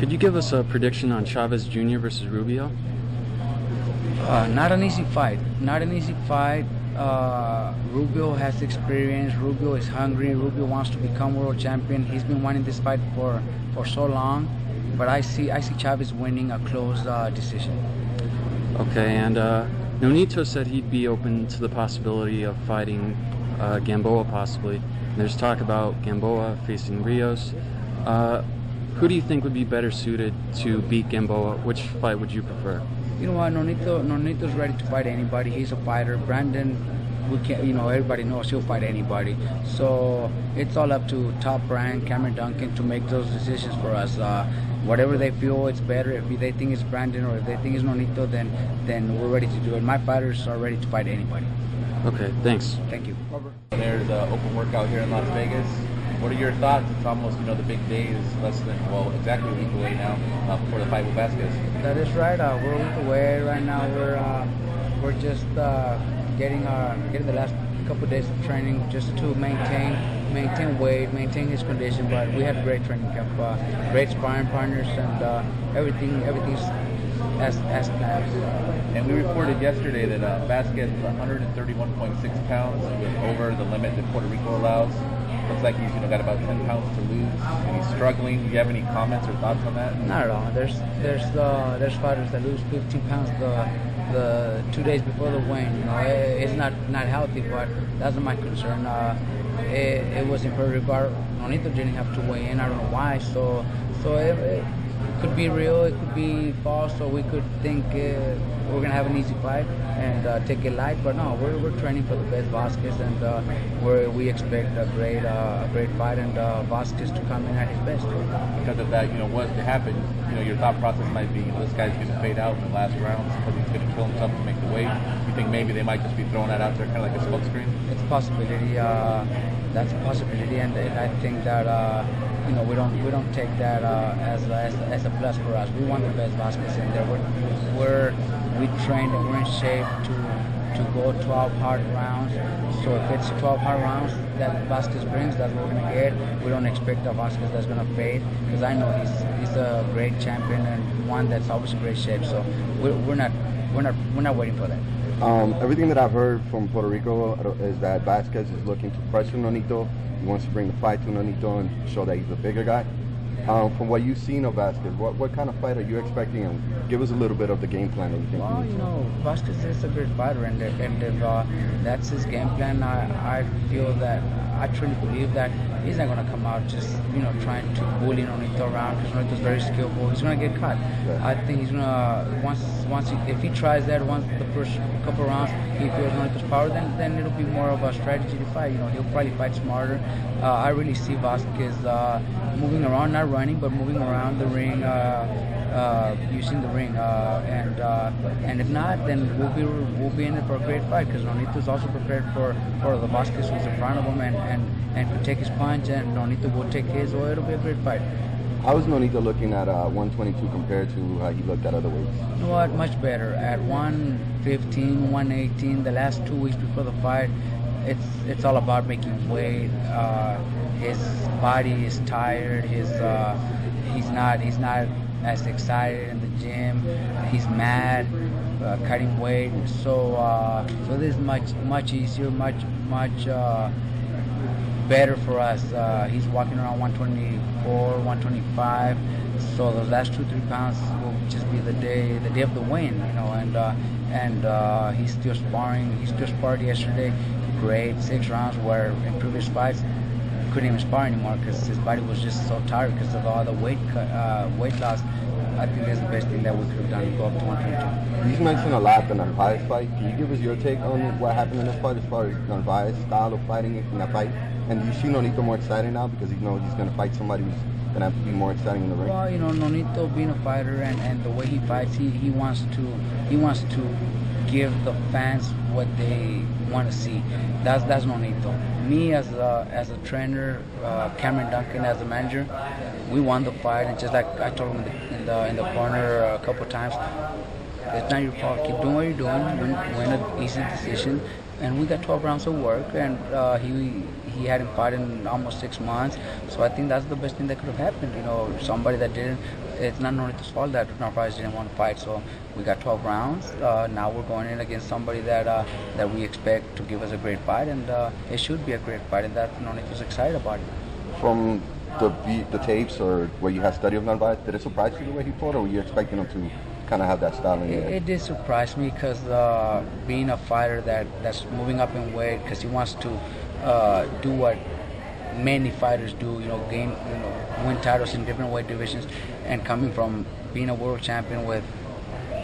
Could you give us a prediction on Chavez Jr versus Rubio? Not an easy fight. Not an easy fight. Rubio has experience. Rubio is hungry. Rubio wants to become world champion. He's been wanting this fight for so long. But I see Chavez winning a close decision. Okay, and Nonito said he'd be open to the possibility of fighting Gamboa possibly. And there's talk about Gamboa facing Rios. Who do you think would be better suited to beat Gamboa? Which fight would you prefer? You know what, Nonito's ready to fight anybody. He's a fighter. Brandon, we can't, everybody knows he'll fight anybody. So it's all up to Top Rank, Cameron Duncan to make those decisions for us. Whatever they feel it's better. If they think it's Brandon or if they think it's Nonito, then we're ready to do it. My fighters are ready to fight anybody. Okay, thanks. Thank you. There's an open workout here in Las Vegas. What are your thoughts? It's almost, the big day is less than, exactly a week away now before the fight with Vazquez. That is right. We're a week away right now. We're just getting the last couple of days of training just to maintain weight, maintain his condition. But we had great training camp, great sparring partners, and everything's as planned. And we reported yesterday that Vazquez is 131.6 pounds with over the limit that Puerto Rico allows. Looks like he's got about 10 pounds to lose, and he's struggling. Do you have any comments or thoughts on that? Not at all. There's fighters that lose 15 pounds the 2 days before the weigh-in. It's not healthy, but that's not my concern. It was in Puerto Rico. Nonito didn't have to weigh in. I don't know why. So it could be real. It could be false. So we could think we're gonna have an easy fight and take it light. But no, we're training for the best Vazquez, and we expect a great fight and Vazquez to come in at his best. Because of that, what happened, your thought process might be, this guy's going to fade out in the last rounds because he's going to kill himself to make the weight. You think maybe they might just be throwing that out there kind of like a smokescreen? It's a possibility. That's a possibility, and I think that we don't take that as a plus for us. We want the best Vazquez in there. We trained and we're in shape to go 12 hard rounds. So if it's 12 hard rounds that Vazquez brings, that's what we're gonna get. We don't expect a Vazquez that's gonna fade, because I know he's a great champion and one that's always in great shape. So we're not waiting for that. Everything that I've heard from Puerto Rico is that Vazquez is looking to pressure Nonito. He wants to bring the fight to Nonito and show that he's a bigger guy. From what you've seen of Vazquez, what kind of fight are you expecting? And give us a little bit of the game plan that you think. Well, Vazquez is a great fighter, and if that's his game plan, I feel that I truly believe that he's not going to come out just trying to bully Nonito around, because Nonito's very skillful. He's going to get cut. Yeah. I think he's going to if he tries that once the first couple rounds, he feels Nonito's power, then it'll be more of a strategy to fight. He'll probably fight smarter. I really see Vazquez moving around, not running, but moving around the ring, using the ring, and if not, then we'll be in it for a great fight, because Nonito's also prepared for the Vazquez who's in front of him, and could take his punch, and Nonito will take his, so it'll be a great fight. How is Nonito looking at 122 compared to how he looked at other weights? You know what? Much better. At 115, 118, the last 2 weeks before the fight, it's all about making weight. His body is tired. He's not as excited in the gym. He's mad, cutting weight. So this is much easier, much better for us. He's walking around 124, 125. So those last 2-3 pounds will just be the day of the win, and he's still sparring. He still sparred yesterday. Great 6 rounds, where in previous fights couldn't even spar anymore because his body was just so tired because of all the weight loss. I think that's the best thing that we could have done to go up to 122. He's mentioned a lot the Narvaez fight. Can you give us your take on what happened in this fight as far as Narvaez style of fighting in that fight? And do you see Nonito more excited now because he knows he's going to fight somebody who's going to have to be more exciting in the ring? Well, Nonito being a fighter and the way he fights, he wants to give the fans what they want to see. That's Nonito. Me as a trainer, Cameron Duncan as a manager, we won the fight, and just like I told him in the corner a couple of times, It's not your fault. Keep doing what you're doing. Win an easy decision. And we got 12 rounds of work, and he hadn't fought in almost 6 months. So I think that's the best thing that could have happened. You know, somebody that didn't. It's not Nonito's fault that Narvaez didn't want to fight. So we got 12 rounds. Now we're going in against somebody that we expect to give us a great fight, and it should be a great fight, and that Nonito's excited about it. From the tapes or where you had study of Narvaez, did it surprise you the way he fought, or were you expecting him to kind of have that style in there? It did surprise me because being a fighter that's moving up in weight, because he wants to do what many fighters do, win titles in different weight divisions, and coming from being a world champion with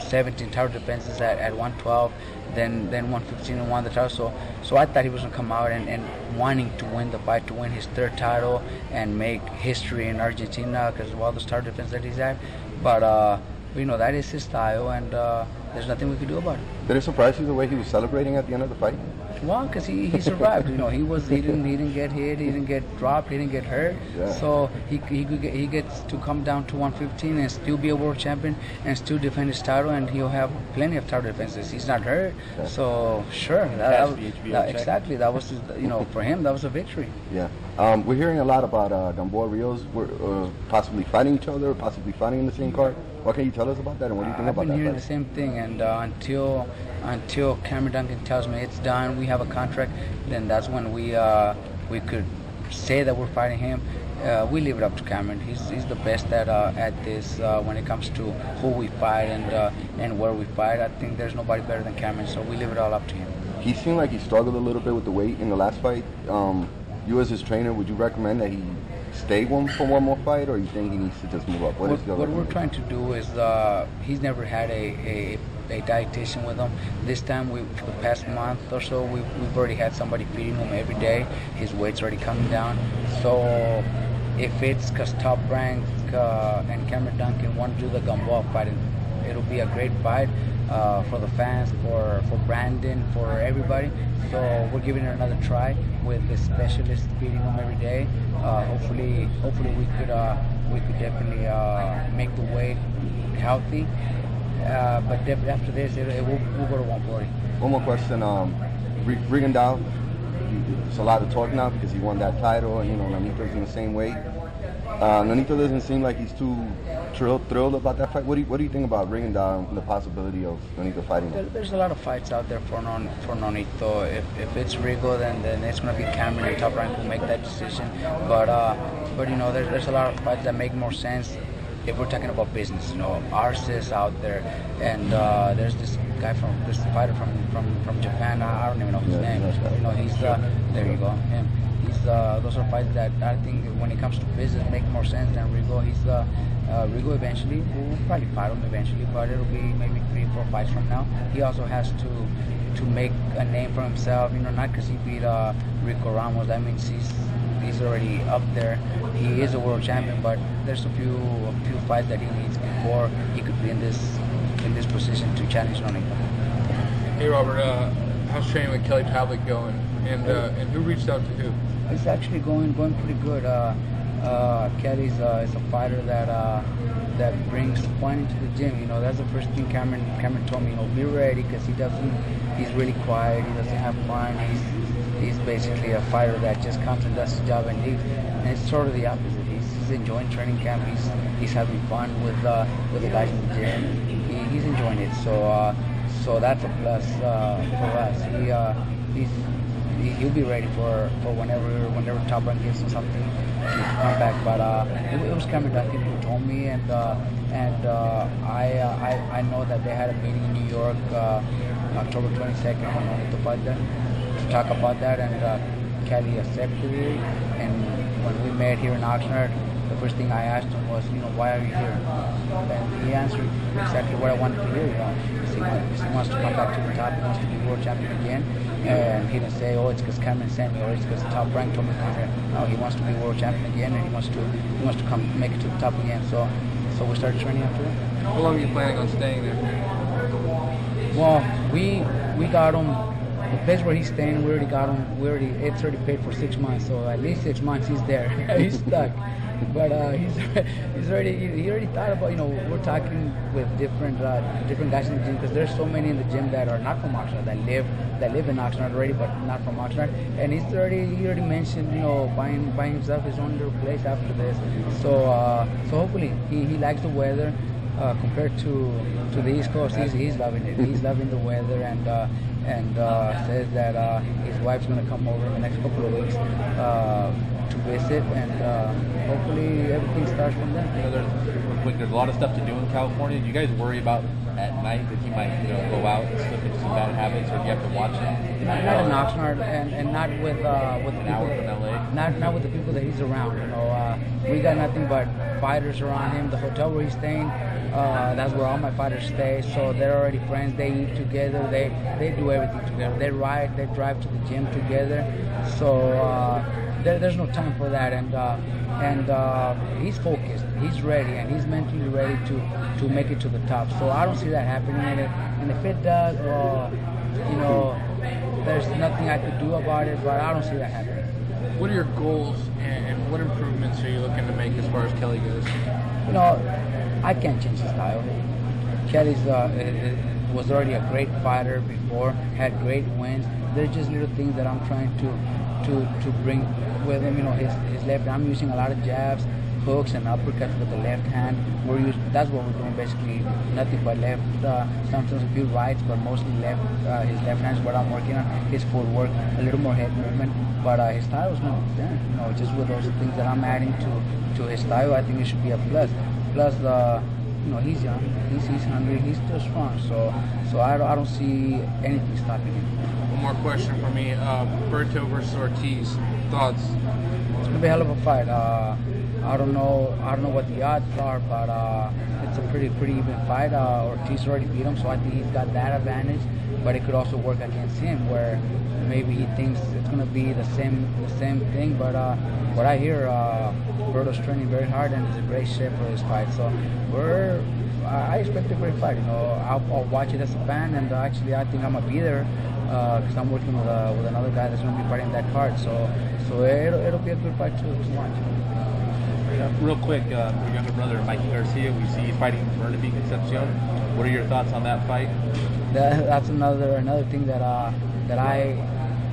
17 title defenses at 112, then 115 and won the title. So I thought he was going to come out and wanting to win the fight, to win his 3rd title and make history in Argentina because of all those title defenses that he's had. But that is his style, and there's nothing we could do about it. Did it surprise you the way he was celebrating at the end of the fight? Well, because he survived. He didn't get hit, he didn't get dropped, he didn't get hurt. Yeah. So he gets to come down to 115 and still be a world champion and still defend his title, and he'll have plenty of title defenses. He's not hurt, yeah. So sure, exactly. That was for him, that was a victory. Yeah. We're hearing a lot about Gamboa, Rios possibly fighting each other, possibly fighting in the same card. What can you tell us about that, and what do you think about that? I've been hearing the same thing, and until Cameron Duncan tells me it's done, we have a contract, then that's when we could say that we're fighting him. We leave it up to Cameron. He's the best at this when it comes to who we fight and where we fight. I think there's nobody better than Cameron, so we leave it all up to him. He seemed like he struggled a little bit with the weight in the last fight. You as his trainer, would you recommend that he stay for one more fight, or you think he needs to just move up? What we're trying to do is he's never had a dietitian with him. This time, for the past month or so, we've already had somebody feeding him every day. His weight's already coming down. So if it's because Top Rank and Cameron Duncan want to do the Gamboa fight, it'll be a great fight for the fans, for Brandon, for everybody. So we're giving it another try with the specialist feeding him every day. Hopefully we could definitely make the weight healthy. But after this, we'll go to 140. One more question. Rigondeaux, there's a lot of talk now because he won that title, and Nonito's in the same weight. Nonito doesn't seem like he's too thrilled about that fight. What do you think about Rigondeaux and the possibility of Nonito fighting him? There's a lot of fights out there for Nonito. If it's Rigo, then it's going to be Cameron and Top Rank who make that decision. But there's a lot of fights that make more sense if we're talking about business. Arce's out there, and there's this fighter from Japan. I don't even know his name. He's there you go, him. Those are fights that I think when it comes to business make more sense than Rigo. Rigo eventually, we'll probably fight him eventually, but it'll be maybe 3-4 fights from now. He also has to make a name for himself, not because he beat Rico Ramos. That means he's already up there. He is a world champion, but there's a few fights that he needs before he could be in this position to challenge Nonito. Hey Robert, how's training with Kelly Pavlik going? And who reached out to who? It's actually going pretty good. Kelly's is a fighter that brings fun into the gym. That's the first thing Cameron told me. Be ready, because he's really quiet. He doesn't have fun. He's basically a fighter that just comes and does his job and leaves. And it's sort of the opposite. He's enjoying training camp. He's having fun with the guys in the gym. He's enjoying it. So that's a plus for us. He'll be ready for whenever Top Rank gives him something to come back. But it was Cameron Duncan who told me, and I know that they had a meeting in New York October 22nd when I went to fight them to talk about that, and Kelly accepted it. And when we met here in Oxnard, the first thing I asked him was, why are you here? And he answered exactly what I wanted to hear. He wants to come back to the top. He wants to be world champion again. And he didn't say, it's because Cameron sent me, or it's because Top Rank told me to come here. No, he wants to be world champion again, and he wants to come make it to the top again. So we started training after that. How long are you planning on staying there? Well, we got him. The place where he's staying, it's already paid for 6 months. So at least 6 months he's there. He's stuck. but he already thought about, we're talking with different guys in the gym, because there's so many in the gym that are not from Oxnard, that live in Oxnard already, but not from Oxnard. And he already mentioned, buying himself his own little place after this. So hopefully he likes the weather. Compared to the East Coast, he's loving it. He's loving the weather, and says that his wife's going to come over in the next couple of weeks to visit, and hopefully everything starts from there. Real quick, there's a lot of stuff to do in California. Do you guys worry about at night that he might go out and slip into some bad habits, or do you have to watch him? Not in Oxnard, and not with an hour from LA. Not with the people that he's around. We got nothing but fighters around him. The hotel where he's staying, that's where all my fighters stay. So they're already friends. They eat together. They do everything together. They ride. They drive to the gym together. So there's no time for that. And he's focused. He's ready, and he's mentally ready to make it to the top. So I don't see that happening. And if it does, there's nothing I could do about it. But I don't see that happening. What are your goals, and what improvements are you looking to make as far as Kelly goes? I can't change his style. Kelly's was already a great fighter before, had great wins. There's just little things that I'm trying to bring with him. His left. I'm using a lot of jabs, hooks, and uppercuts with the left hand. That's what we're doing basically. Nothing but left. Sometimes a few rights, but mostly left. His left hand is what I'm working on. His footwork, a little more head movement, but his style is not there. Just with those things that I'm adding to his style, I think it should be a plus. Plus, he's young, he's hungry, he's still strong. So I don't see anything stopping him. One more question for me. Berto versus Ortiz. Thoughts? It's gonna be a hell of a fight. I don't know what the odds are, but it's a pretty even fight. Ortiz already beat him, so I think he's got that advantage. But it could also work against him, where maybe he thinks it's gonna be the same thing. But what I hear, Berto's training very hard and is in great shape for this fight. So I expect a great fight. I'll watch it as a fan, and actually I think I'm gonna be there because I'm working with another guy that's gonna be fighting that card. So it'll be a good fight to watch. Real quick, your younger brother, Mikey Garcia, we see you fighting Burnaby Concepcion. What are your thoughts on that fight? That's another thing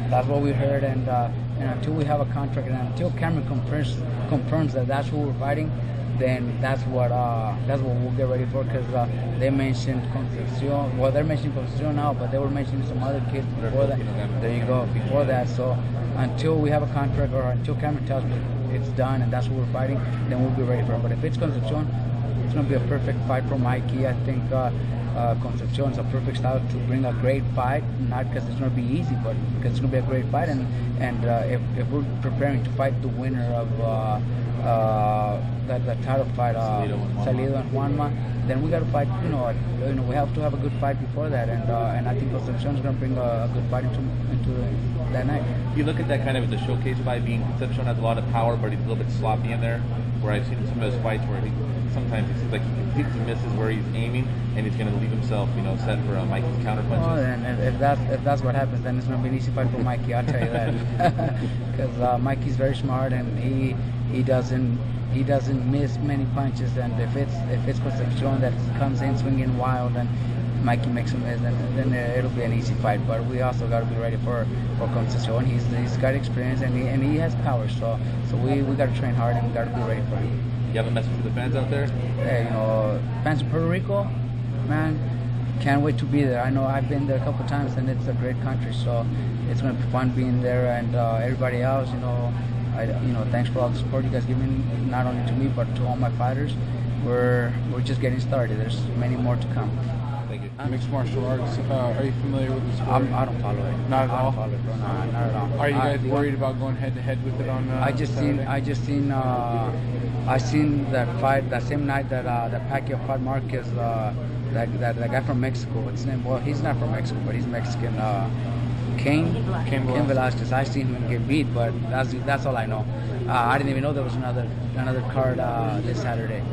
that's what we heard, and until we have a contract, and until Cameron confirms that that's who we're fighting, then that's what we'll get ready for, because they mentioned Concepcion. Well, they're mentioning Concepcion now, but they were mentioning some other kids before that. There you go, before that. So until we have a contract, or until Cameron tells me it's done and that's what we're fighting, then we'll be ready for it. But if it's Concepcion, it's going to be a perfect fight for Mikey. I think Concepcion is a perfect style to bring a great fight, not because it's going to be easy, but because it's going to be a great fight. And if we're preparing to fight the winner of that title fight, Salido and Juanma, then we got to fight. We have to have a good fight before that, and I think Concepcion is going to bring a good fight into that night. You look at that kind of as a showcase fight, being Concepcion has a lot of power, but he's a little bit sloppy in there. Where I've seen some of his fights where sometimes it seems like he completes and misses where he's aiming, and he's going to leave himself, set for Mikey's counter punches. Oh, and if that's what happens, then it's going to be an easy fight for Mikey. I'll tell you that, because Mikey's very smart, and he doesn't miss many punches. And if it's Concepcion that comes in swinging wild, and Mikey makes a miss, then it'll be an easy fight. But we also got to be ready for Concepcion. He's got experience, and he has power. So we got to train hard, and we got to be ready for him. You have a message for the fans out there? Hey, fans of Puerto Rico, man, can't wait to be there. I know I've been there a couple times, and it's a great country. So it's going to be fun being there, and everybody else, thanks for all the support you guys give me, not only to me but to all my fighters. We're just getting started. There's many more to come. Thank you. Mixed martial arts. Are you familiar with the sport? I don't follow it. Not at all. I don't follow it, bro. No, not at all. Are you guys worried about going head to head with it on? I seen that fight that same night that Pacquiao fought Marquez. That guy from Mexico. What's his name? Well, he's not from Mexico, but he's Mexican. Cain Velasquez. I seen him get beat, but that's all I know. I didn't even know there was another card this Saturday.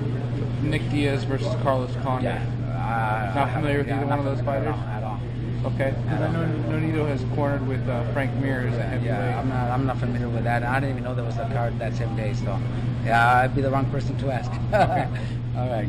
Nick Diaz versus Carlos Condit. Yeah. Not familiar with either one of those fighters? At all. Okay. Because I know Nonito has cornered with Frank Mir as a heavyweight. Yeah, I'm not familiar with that. I didn't even know there was a card that same day. So, yeah, I'd be the wrong person to ask. Okay. All right.